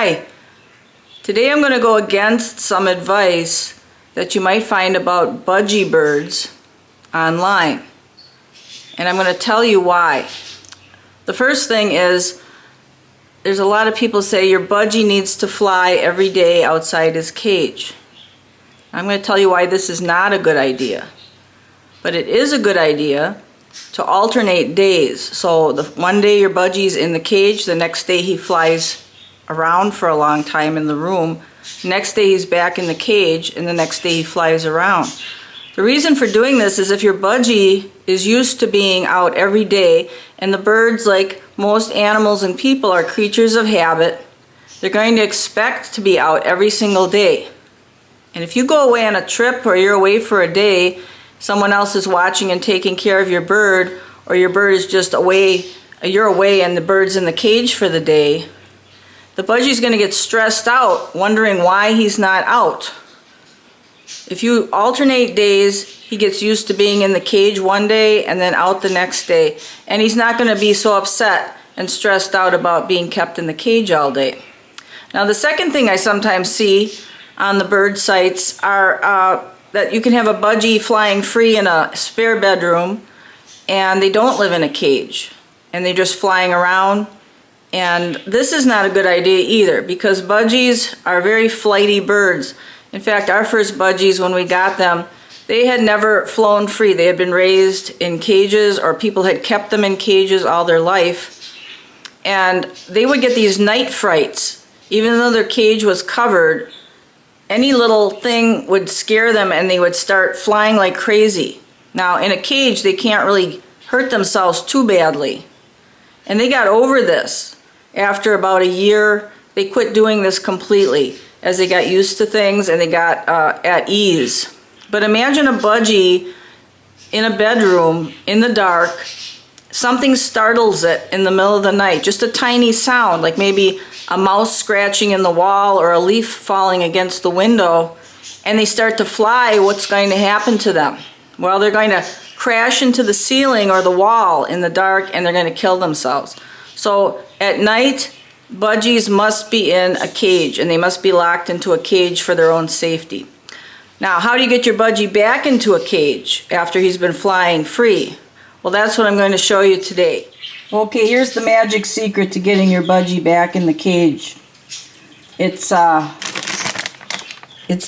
Hi. Today I'm going to go against some advice that you might find about budgie birds online. And I'm going to tell you why. The first thing is, there's a lot of people say your budgie needs to fly every day outside his cage. I'm going to tell you why this is not a good idea. But it is a good idea to alternate days. So one day your budgie's in the cage, the next day he flies around for a long time in the room. Next day he's back in the cage, and the next day he flies around. The reason for doing this is if your budgie is used to being out every day, and the birds, like most animals and people, are creatures of habit, they're going to expect to be out every single day. And if you go away on a trip or you're away for a day, someone else is watching and taking care of your bird, or your bird is just away, you're away and the bird's in the cage for the day, the budgie's going to get stressed out wondering why he's not out. If you alternate days, he gets used to being in the cage one day and then out the next day, and he's not going to be so upset and stressed out about being kept in the cage all day. Now, the second thing I sometimes see on the bird sites are that you can have a budgie flying free in a spare bedroom, and they don't live in a cage, and they're just flying around. And this is not a good idea either, because budgies are very flighty birds. In fact, our first budgies, when we got them, they had never flown free. They had been raised in cages, or people had kept them in cages all their life. And they would get these night frights. Even though their cage was covered, any little thing would scare them and they would start flying like crazy. Now, in a cage, they can't really hurt themselves too badly. And they got over this. After about a year, they quit doing this completely as they got used to things and they got at ease. But imagine a budgie in a bedroom in the dark. Something startles it in the middle of the night, just a tiny sound, like maybe a mouse scratching in the wall or a leaf falling against the window, and they start to fly. What's going to happen to them? Well, they're going to crash into the ceiling or the wall in the dark, and they're going to kill themselves. So at night, budgies must be in a cage, and they must be locked into a cage for their own safety. Now, how do you get your budgie back into a cage after he's been flying free? Well, that's what I'm going to show you today. Okay, here's the magic secret to getting your budgie back in the cage. It's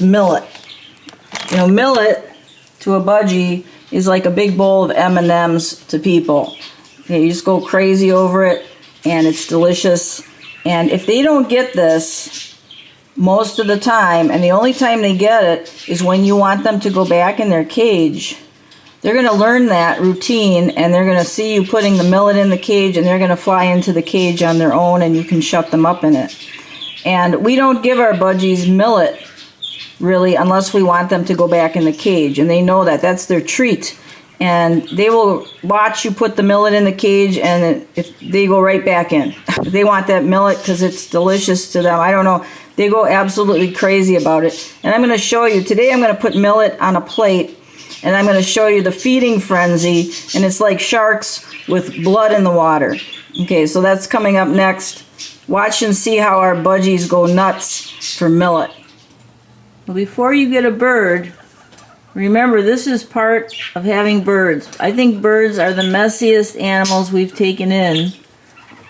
millet. You know, millet to a budgie is like a big bowl of M&Ms to people. Okay, you just go crazy over it, and it's delicious. And if they don't get this most of the time, and the only time they get it is when you want them to go back in their cage, they're going to learn that routine, and they're going to see you putting the millet in the cage, and they're going to fly into the cage on their own, and you can shut them up in it. And we don't give our budgies millet, really, unless we want them to go back in the cage, and they know that. That's their treat. And they will watch you put the millet in the cage, and if they go right back in. They want that millet because it's delicious to them. I don't know. They go absolutely crazy about it. And I'm going to show you. Today I'm going to put millet on a plate, and I'm going to show you the feeding frenzy, and it's like sharks with blood in the water. Okay, so that's coming up next. Watch and see how our budgies go nuts for millet. Well, before you get a bird, remember, this is part of having birds. I think birds are the messiest animals we've taken in.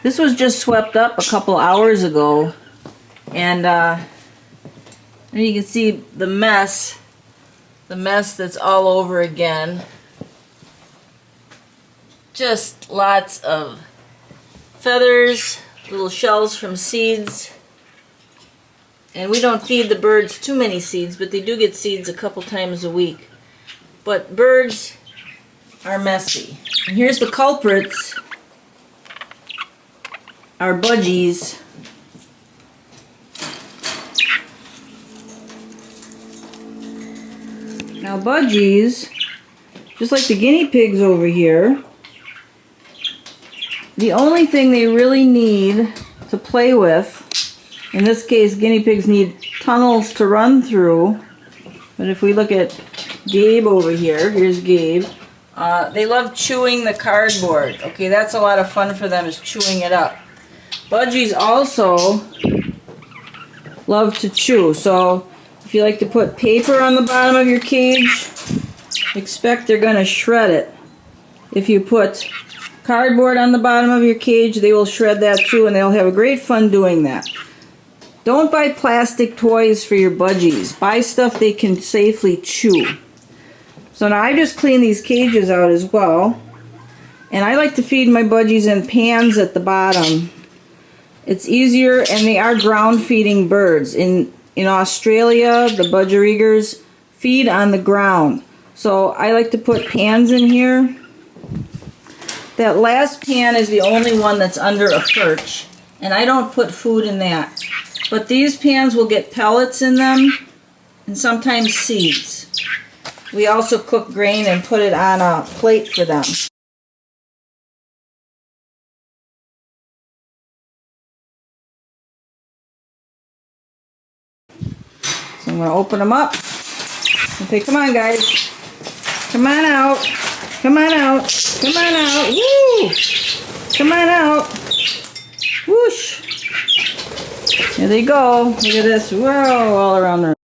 This was just swept up a couple hours ago, and you can see the mess that's all over again. Just lots of feathers, little shells from seeds. And we don't feed the birds too many seeds, but they do get seeds a couple times a week. But birds are messy. And here's the culprits. Our budgies. Now budgies, just like the guinea pigs over here, the only thing they really need to play with, in this case guinea pigs need tunnels to run through, but if we look at Gabe over here, here's Gabe, they love chewing the cardboard. Okay, that's a lot of fun for them, is chewing it up. Budgies also love to chew. So if you like to put paper on the bottom of your cage, expect they're going to shred it. If you put cardboard on the bottom of your cage, they will shred that too, and they'll have a great fun doing that. Don't buy plastic toys for your budgies. Buy stuff they can safely chew. So now I just clean these cages out as well. And I like to feed my budgies in pans at the bottom. It's easier, and they are ground feeding birds. In Australia, the budgerigars feed on the ground. So I like to put pans in here. That last pan is the only one that's under a perch, and I don't put food in that. But these pans will get pellets in them and sometimes seeds. We also cook grain and put it on a plate for them. So I'm going to open them up. Okay, come on guys. Come on out. Come on out. Come on out. Woo! Come on out. Whoosh. Here they go. Look at this. Whoa, all around there.